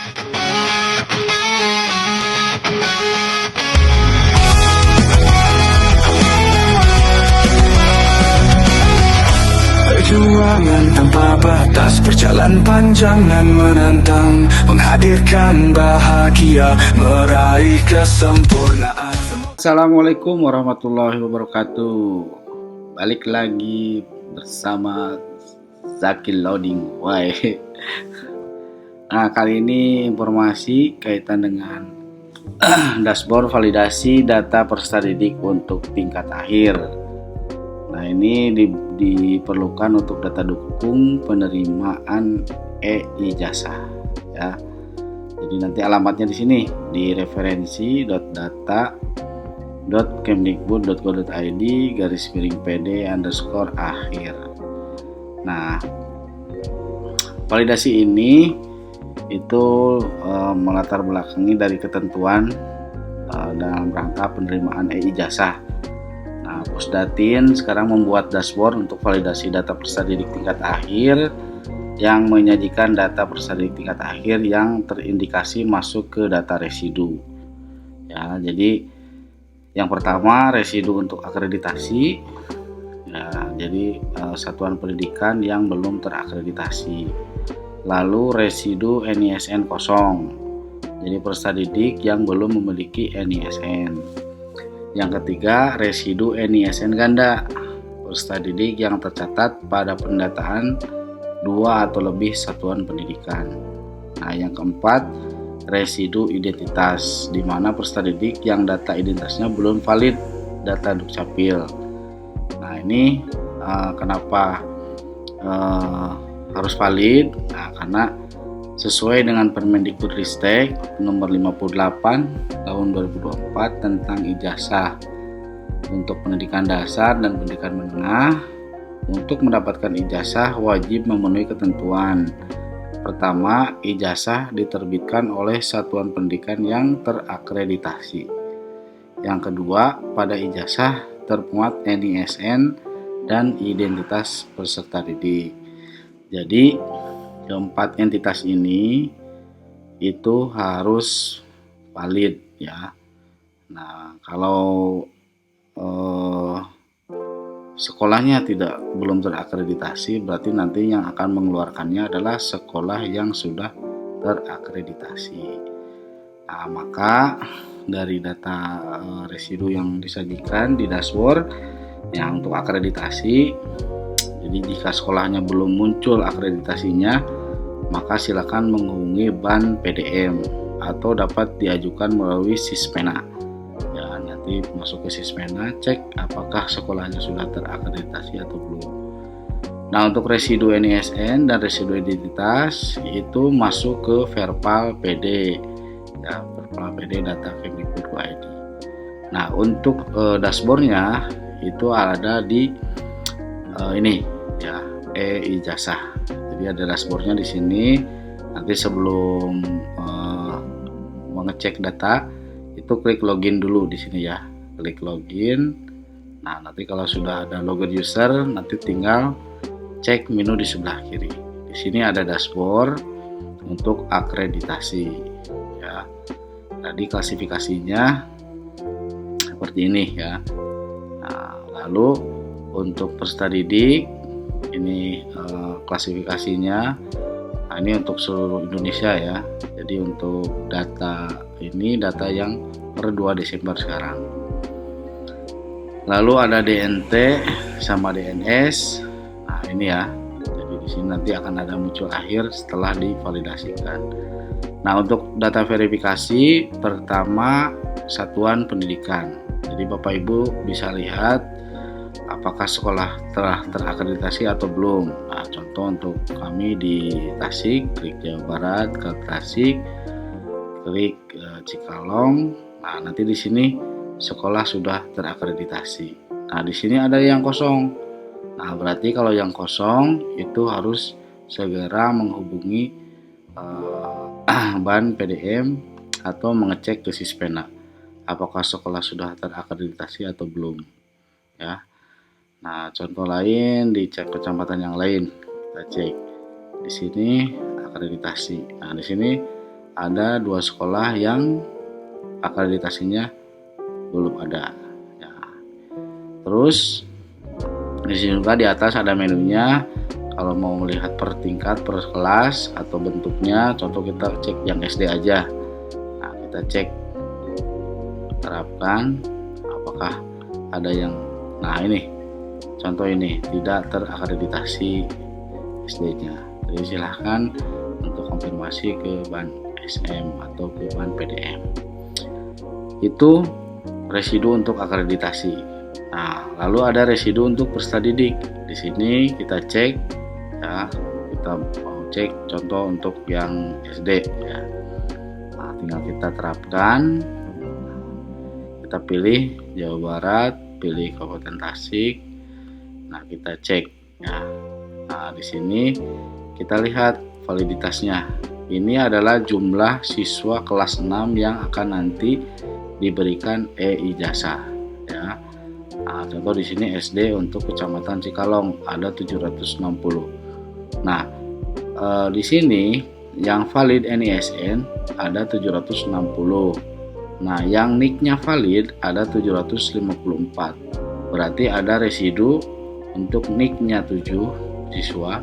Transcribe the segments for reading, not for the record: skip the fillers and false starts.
Perjuangan tanpa batas, berjalan panjang dan menantang, menghadirkan bahagia, meraih kesempurnaan. Assalamualaikum warahmatullahi wabarakatuh. Balik lagi bersama Zakil Loading. Why? Nah, kali ini informasi kaitan dengan dashboard validasi data peserta didik untuk tingkat akhir. Nah, ini diperlukan untuk data dukung penerimaan e-ijazah ya. Jadi nanti alamatnya di sini di referensi.data.kemdikbud.go.id/pd_akhir. Nah, validasi ini itu melatar belakangi dari ketentuan dalam rangka penerimaan e-ijazah. Nah, Pusdatin sekarang membuat dashboard untuk validasi data peserta didik tingkat akhir yang menyajikan data peserta didik tingkat akhir yang terindikasi masuk ke data residu. Ya, jadi yang pertama residu untuk akreditasi. Ya, jadi satuan pendidikan yang belum terakreditasi. Lalu residu NISN kosong. Jadi peserta didik yang belum memiliki NISN. Yang ketiga, residu NISN ganda, peserta didik yang tercatat pada pendataan 2 atau lebih satuan pendidikan. Nah, yang keempat, residu identitas, di mana peserta didik yang data identitasnya belum valid data Dukcapil. Nah, ini kenapa harus valid? Nah, karena sesuai dengan Permendikbudristek nomor 58 tahun 2024 tentang ijazah untuk pendidikan dasar dan pendidikan menengah, untuk mendapatkan ijazah wajib memenuhi ketentuan. Pertama, ijazah diterbitkan oleh satuan pendidikan yang terakreditasi. Yang kedua, pada ijazah termuat NISN dan identitas peserta didik. Jadi keempat entitas ini itu harus valid ya. Nah, kalau sekolahnya belum terakreditasi, berarti nanti yang akan mengeluarkannya adalah sekolah yang sudah terakreditasi. Nah, maka dari data residu yang disajikan di dashboard yang untuk akreditasi, jadi jika sekolahnya belum muncul akreditasinya, maka silakan menghubungi BAN PDM atau dapat diajukan melalui Sispena. Ya, nanti masuk ke Sispena, cek apakah sekolahnya sudah terakreditasi atau belum. Nah, untuk residu NISN dan residu identitas itu masuk ke Verpal PD. Ya, Verpal PD data Kemdikbud.go.id. Nah, untuk dashboardnya itu ada di ini ya, e-ijazah. Jadi ada dashboardnya di sini. Nanti sebelum mengecek data itu klik login dulu di sini ya. Klik login. Nah, nanti kalau sudah ada login user, nanti tinggal cek menu di sebelah kiri. Di sini ada dashboard untuk akreditasi ya. Tadi klasifikasinya seperti ini ya. Nah, lalu untuk peserta didik ini klasifikasinya. Nah, ini untuk seluruh Indonesia ya. Jadi untuk data ini data yang per 2 Desember sekarang. Lalu ada DNT sama DNS. Nah, ini ya. Jadi di sini nanti akan ada muncul akhir setelah divalidasikan. Nah, untuk data verifikasi pertama satuan pendidikan. Jadi Bapak Ibu bisa lihat apakah sekolah telah terakreditasi atau belum. Nah, contoh untuk kami di Tasik, klik Jawa Barat, ke Tasik, klik Cikalong. Nah, nanti di sini sekolah sudah terakreditasi. Nah, di sini ada yang kosong. Nah, berarti kalau yang kosong itu harus segera menghubungi BAN PDM atau mengecek ke Sispena apakah sekolah sudah terakreditasi atau belum ya. Nah, contoh lain dicek kecamatan yang lain, kita cek di sini akreditasi. Nah, di sini ada 2 sekolah yang akreditasinya belum ada ya. Terus di sini juga di atas ada menunya. Kalau mau melihat per tingkat, per kelas atau bentuknya, contoh kita cek yang SD aja. Nah, kita cek terapkan apakah ada yang, nah ini contoh ini tidak terakreditasi SD-nya. Jadi silahkan untuk konfirmasi ke ban SM atau ke ban PDM. Itu residu untuk akreditasi. Nah, lalu ada residu untuk peserta didik. Di sini kita cek ya, kita mau cek contoh untuk yang SD ya. Nah, tinggal kita terapkan. Kita pilih Jawa Barat, pilih Kabupaten Tasik. Nah, kita cek ya. Nah, di sini kita lihat validitasnya. Ini adalah jumlah siswa kelas 6 yang akan nanti diberikan e-ijazah ya. Nah, contoh di sini SD untuk Kecamatan Cikalong ada 760. Nah, di sini yang valid NISN ada 760. Nah, yang NIK-nya valid ada 754. Berarti ada residu untuk NIK-nya 7 siswa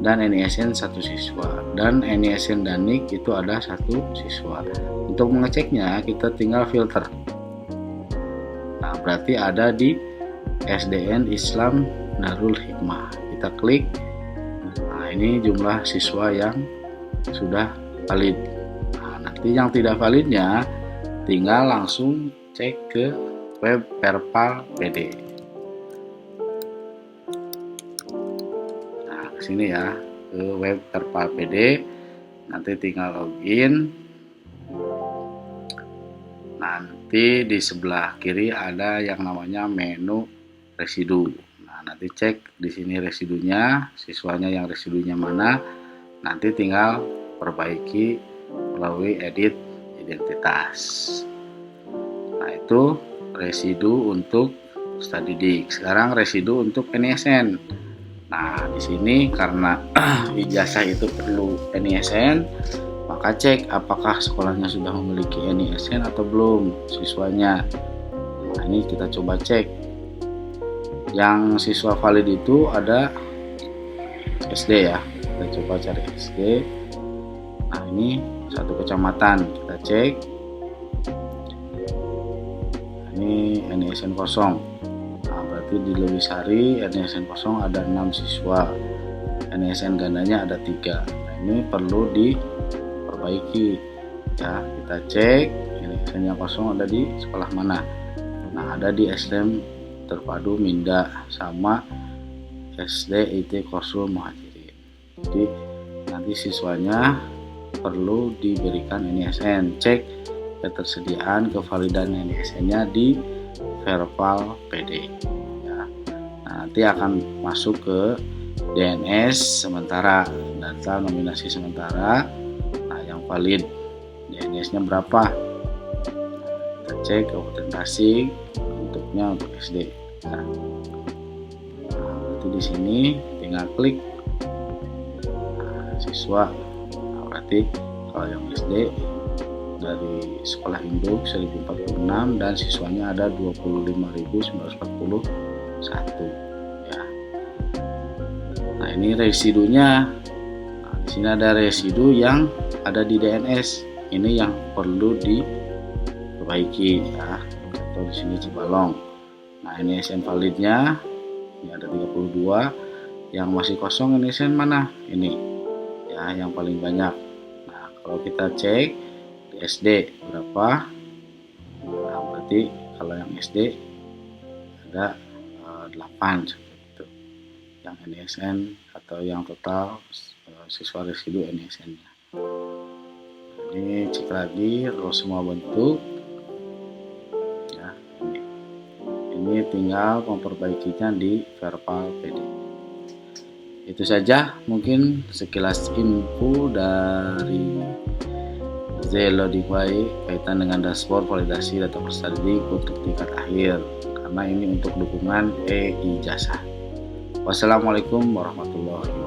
dan NISN 1 siswa, dan NISN dan NIK itu ada 1 siswa. Untuk mengeceknya kita tinggal filter. Nah, berarti ada di SDN Islam Darul Hikmah. Kita klik. Nah, ini jumlah siswa yang sudah valid. Nah, nanti yang tidak validnya tinggal langsung cek ke web Perpal PD. Nah, kesini ya, ke web Perpal PD. Nanti tinggal login. Nanti di sebelah kiri ada yang namanya menu residu. Nah, nanti cek di sini residunya, siswanya yang residunya mana. Nanti tinggal perbaiki melalui edit identitas. Nah, itu residu untuk peserta didik. Sekarang residu untuk NISN. Nah, di sini karena ijazah itu perlu NISN, maka cek apakah sekolahnya sudah memiliki NISN atau belum siswanya. Nah, ini kita coba cek. Yang siswa valid itu ada SD ya. Kita coba cari SD. Nah, ini 1 kecamatan, kita cek. Ini NISN kosong. Nah, berarti di Lewisari NISN kosong ada 6 siswa, NISN gandanya ada 3. Nah, ini perlu diperbaiki ya. Kita cek NISN yang kosong ada di sekolah mana. Nah, ada di SDM Terpadu Minda sama SD IT Kosul Muhajirin. Jadi nanti siswanya perlu diberikan NISN. Cek ketersediaan kevalidan NISN-nya di Perpal PD ya. Nah, nanti akan masuk ke DNS sementara, data nominasi sementara. Nah, yang valid DNS-nya berapa? Kita cek Kabupaten Tasik, bentuknya untuk SD. Nah, berarti di sini tinggal klik siswa. Nah, berarti kalau yang SD dari sekolah induk 1046 dan siswanya ada 25.941 ya. Nah, ini residunya. Nah, di sini ada residu yang ada di DNS. Ini yang perlu diperbaiki ya. Atau di sini Cibalong. Nah, NISN validnya ini ada 32. Yang masih kosong NISN mana? Ini ya, yang paling banyak. Nah, kalau kita cek di SD berapa? Nah, berarti kalau yang SD ada 8 seperti itu. Yang NISN atau yang total siswa residu NISN-nya. Ini cek lagi terus semua bentuk. Ya, ini tinggal memperbaikinya di Perpal PD. Itu saja mungkin sekilas info dari Zelo Dikwai kaitan dengan dashboard validasi data peserta didik untuk tingkat akhir, karena ini untuk dukungan e-ijazah. Wassalamualaikum warahmatullahi wabarakatuh.